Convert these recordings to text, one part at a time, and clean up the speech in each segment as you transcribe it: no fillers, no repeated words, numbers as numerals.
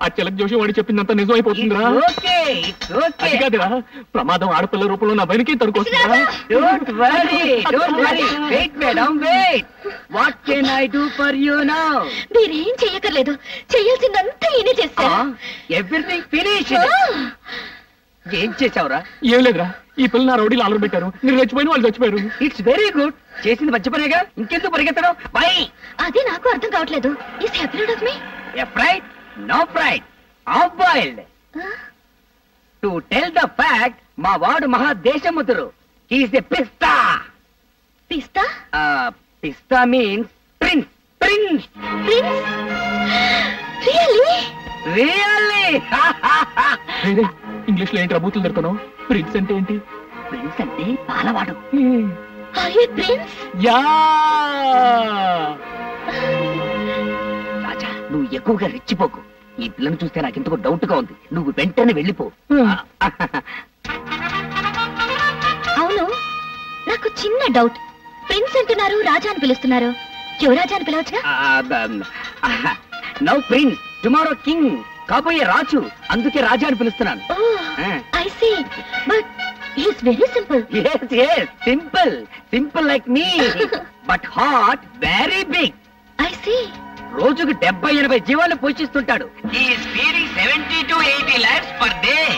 ఆ చిలక జోషి వాడు చెప్పిందంతా నిజమైపోతుందిరా. అది కాదురా, ప్రమాదం ఆడపిల్ల రూపంలో నా వెనకే తరుకొస్తుందా? మీరేం చెయ్యక్కర్లేదు, చెయ్యాల్సిందంతా ఈయనే చేస్తా. Everything finish. ఏం చేసావురా? ఏం లేదురా, ఈ పిల్లలు నా రౌడీలు ఆలరు పెట్టారు, నేను చచ్చిపోయిన వాళ్ళు చచ్చిపోయారు. It's very good. చేసింది మంచి పనేగా, ఇంకెందుకు పరిగెత్తడం? బై అదే నాకు అర్థం కావట్లేదు. Is happy of me. A pride no pride, of boiled. To tell the fact, మా వాడు మహాదేశముతురు. హీస్ ఎ పిస్తా. పిస్తా? పిస్తా means prince. Prince. Prince? Really? Really. English లో ఏంటి బూతులు తిడతాను? ప్రిన్స్ అంటే ఏంటి? ప్రిన్స్ అంటే పాలవాడు. Are you prince? యా. రాజా, నువ్వు ఎక్కువగా రెచ్చిపోకు. ఈ పిల్లను చూస్తే నాకెందుకో డౌట్ గా ఉంది. నువ్వు వెంటనే వెళ్ళిపో. అవును, నాకు చిన్న డౌట్. ప్రిన్స్ అంటున్నారు, రాజా అని పిలుస్తున్నారు. యువరాజా అని పిలవచ్చుగా? Now prince, tomorrow king. కాబోయే రాజు, అందుకే రాజా అని పిలుస్తున్నాను. I see, but he is very simple. yes yes, simple, simple like me, but heart very big. I see. రోజుకు 70-80 జీవాలు పోషిస్తుంటాడు. he is feeding 70 to 80 lives per day.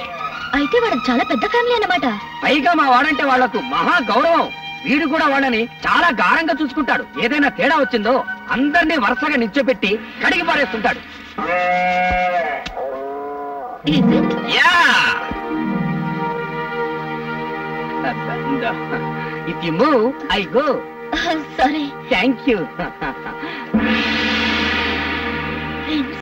అయితే వాడు చాలా పెద్ద ఫ్యామిలీ అన్నమాట. పైగా మా వాడంటే వాళ్లకు మహా గౌరవం. వీడు కూడా వాళ్ళని చాలా గారంగా చూసుకుంటాడు. ఏదైనా తేడా వచ్చిందో అందరినీ వరుసగా నిల్చోపెట్టి కడిగి పారేస్తుంటాడు. Is it? Yeah. If you move, I go. Sorry. Thank you. Prince.